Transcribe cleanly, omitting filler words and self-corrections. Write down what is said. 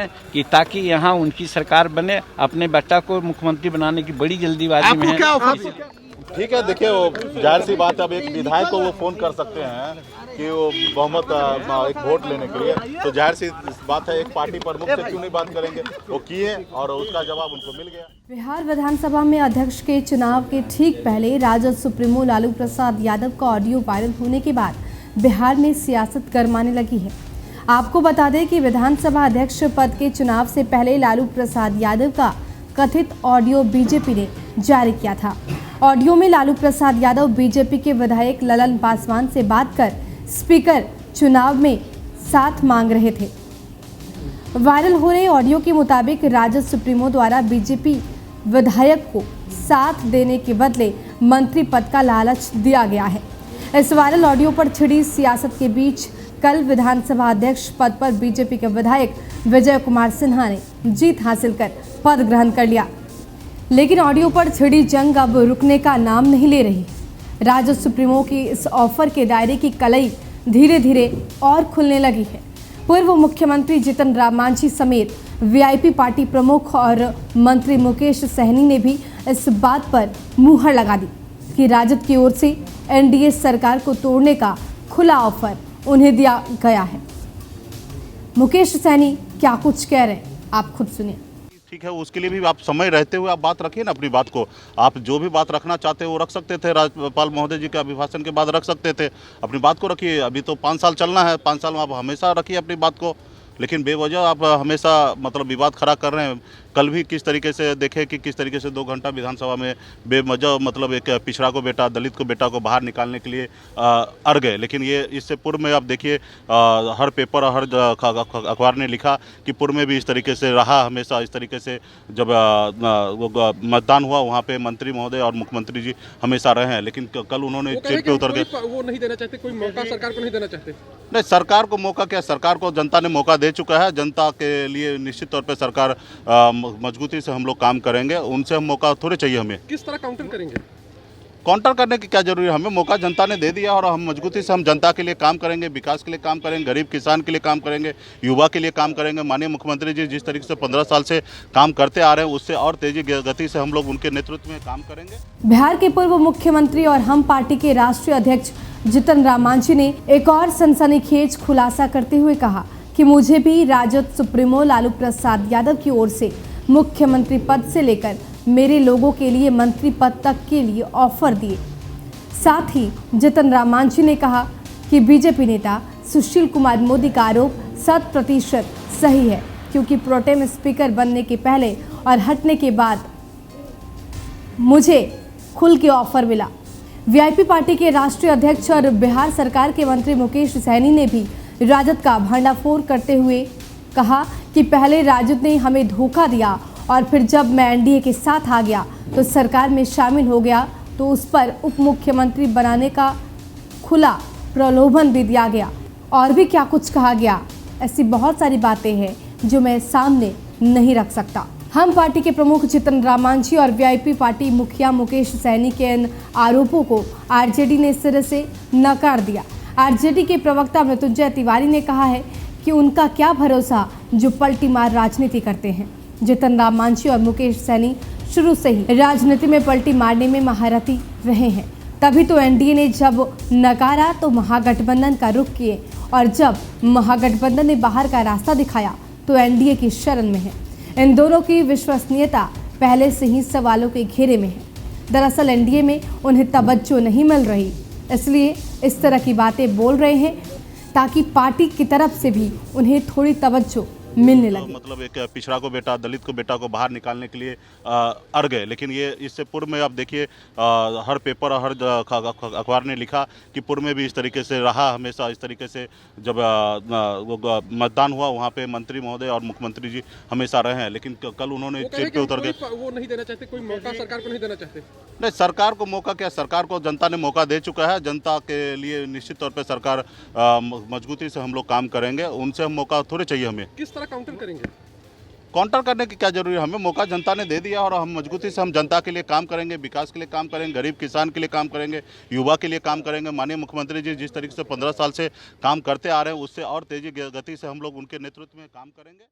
हैं कि ताकि यहाँ उनकी सरकार बने। अपने बेटा को मुख्यमंत्री बनाने की बड़ी जल्दीबाजी में है। ठीक है, देखिए वो जाहिर सी बात है, अब एक विधायक को वो फोन कर सकते हैं कि वो बहुमत एक वोट लेने के लिए, तो जाहिर सी बात है एक पार्टी प्रमुख से क्यों नहीं बात करेंगे। वो किए और उसका जवाब उनको मिल गया। बिहार विधानसभा में अध्यक्ष के चुनाव के ठीक पहले राजद सुप्रीमो लालू प्रसाद यादव का ऑडियो वायरल होने के बाद बिहार में सियासत गरमाने लगी है। आपको बता दें कि विधानसभा अध्यक्ष पद के चुनाव से पहले लालू प्रसाद यादव का कथित ऑडियो बीजेपी ने जारी किया था। ऑडियो में लालू प्रसाद यादव बीजेपी के विधायक ललन पासवान से बात कर स्पीकर चुनाव में साथ मांग रहे थे। वायरल हो रहे ऑडियो के मुताबिक राजद सुप्रीमो द्वारा बीजेपी विधायक को साथ देने के बदले मंत्री पद का लालच दिया गया है। इस वायरल ऑडियो पर छिड़ी सियासत के बीच कल विधानसभा अध्यक्ष पद पर बीजेपी के विधायक विजय कुमार सिन्हा ने जीत हासिल कर पद ग्रहण कर लिया, लेकिन ऑडियो पर छिड़ी जंग अब रुकने का नाम नहीं ले रही। राजद सुप्रीमो की इस ऑफर के दायरे की कलई धीरे धीरे और खुलने लगी है। पूर्व मुख्यमंत्री जीतन राम मांझी समेत वीआईपी पार्टी प्रमुख और मंत्री मुकेश सहनी ने भी इस बात पर मुहर लगा दी कि राजद की ओर से एनडीए सरकार को तोड़ने का खुला ऑफर उन्हें दिया गया है। मुकेश सहनी क्या कुछ कह रहे हैं, आप खुद सुनिए। ठीक है, उसके लिए भी आप समय रहते हुए आप बात रखिए ना अपनी बात को। आप जो भी बात रखना चाहते हैं वो रख सकते थे, राज्यपाल महोदय जी के अभिभाषण के बाद रख सकते थे। अपनी बात को रखिए। अभी तो 5 साल चलना है, 5 साल में आप हमेशा रखिए अपनी बात को, लेकिन बेवजह आप हमेशा मतलब विवाद खड़ा कर रहे हैं। कल भी किस तरीके से देखे कि किस तरीके से 2 घंटा विधानसभा में बेवजह मतलब एक पिछड़ा को बेटा, दलित को बेटा को बाहर निकालने के लिए अड़ गए। लेकिन ये इससे पूर्व में आप देखिए हर पेपर और हर अखबार ने लिखा कि पूर्व में भी इस तरीके से रहा। हमेशा इस तरीके से जब मतदान हुआ वहाँ पे मंत्री महोदय और मुख्यमंत्री जी हमेशा रहे हैं, लेकिन कल उन्होंने सीट पे उतर गए। वो नहीं देना चाहते, कोई मौका सरकार को नहीं देना चाहते। नहीं, सरकार को मौका क्या, सरकार को जनता ने मौका दे चुका है। जनता के लिए निश्चित तौर पे सरकार मजबूती से हम लोग काम करेंगे। उनसे हम मौका थोड़े चाहिए हमें। किस तरह काउंटर करेंगे? काउंटर करने की क्या जरूरी है, हमें मौका जनता ने दे दिया और हम मजबूती से हम जनता के लिए काम करेंगे, विकास के लिए काम करेंगे, गरीब किसान के लिए काम करेंगे, युवा के लिए काम करेंगे। माननीय मुख्यमंत्री जी जिस तरीके से 15 साल से काम करते आ रहे हैं उससे और तेजी गति से हम लोग उनके नेतृत्व में काम करेंगे। बिहार के पूर्व मुख्यमंत्री और हम पार्टी के राष्ट्रीय अध्यक्ष जीतन राम मांझी ने एक और सनसनीखेज खुलासा करते हुए कहा कि मुझे भी राजद सुप्रीमो लालू प्रसाद यादव की ओर से मुख्यमंत्री पद से लेकर मेरे लोगों के लिए मंत्री पद तक के लिए ऑफर दिए। साथ ही जीतन राम मांझी ने कहा कि बीजेपी नेता सुशील कुमार मोदी का आरोप 100% सही है, क्योंकि प्रोटेम स्पीकर बनने के पहले और हटने के बाद मुझे खुल के ऑफर मिला। वीआईपी पार्टी के राष्ट्रीय अध्यक्ष और बिहार सरकार के मंत्री मुकेश सहनी ने भी राजद का भंडाफोड़ करते हुए कहा कि पहले राजद ने हमें धोखा दिया और फिर जब मैं एनडीए के साथ आ गया तो सरकार में शामिल हो गया तो उस पर उप मुख्यमंत्री बनाने का खुला प्रलोभन भी दिया गया और भी क्या कुछ कहा गया। ऐसी बहुत सारी बातें हैं जो मैं सामने नहीं रख सकता। हम पार्टी के प्रमुख जीतन राम मांझी और वीआईपी पार्टी मुखिया मुकेश सहनी के इन आरोपों को आरजेडी ने सिरे से नकार दिया। आरजेडी के प्रवक्ता मृत्युंजय तिवारी ने कहा है कि उनका क्या भरोसा जो पलटी मार राजनीति करते हैं। जीतन राम मांझी और मुकेश सहनी शुरू से ही राजनीति में पलटी मारने में महारथी रहे हैं। तभी तो एनडीए ने जब नकारा तो महागठबंधन का रुख किए और जब महागठबंधन ने बाहर का रास्ता दिखाया तो एनडीए की शरण में है। इन दोनों की विश्वसनीयता पहले से ही सवालों के घेरे में है। दरअसल एनडीए में उन्हें तवज्जो नहीं मिल रही, इसलिए इस तरह की बातें बोल रहे हैं ताकि पार्टी की तरफ से भी उन्हें थोड़ी तवज्जो मिलने लगे। मतलब एक पिछड़ा को बेटा, दलित को बेटा को बाहर निकालने के लिए अड़ गए। लेकिन ये इससे पूर्व में आप देखिए हर पेपर और हर अखबार ने लिखा कि पूर्व में भी इस तरीके से रहा। हमेशा इस तरीके से जब मतदान हुआ वहाँ पे मंत्री महोदय और मुख्यमंत्री जी हमेशा रहे हैं, लेकिन कल उन्होंने सीट पे उतर गए। वो नहीं देना चाहते, कोई मौका सरकार को नहीं देना चाहते। नहीं, सरकार को मौका क्या, सरकार को जनता ने मौका दे चुका है। जनता के लिए निश्चित तौर पे सरकार मजबूती से हम लोग काम करेंगे। उनसे हम मौका थोड़े चाहिए हमें। किस तरह काउंटर करेंगे? काउंटर करने की क्या जरूरी है, हमें मौका जनता ने दे दिया और हम मजबूती से हम जनता के लिए काम करेंगे, विकास के लिए काम करेंगे, गरीब किसान के लिए काम करेंगे, युवा के लिए काम करेंगे। माननीय मुख्यमंत्री जी जिस तरीके से 15 साल से काम करते आ रहे हैं उससे और तेजी गति से हम लोग उनके नेतृत्व में काम करेंगे।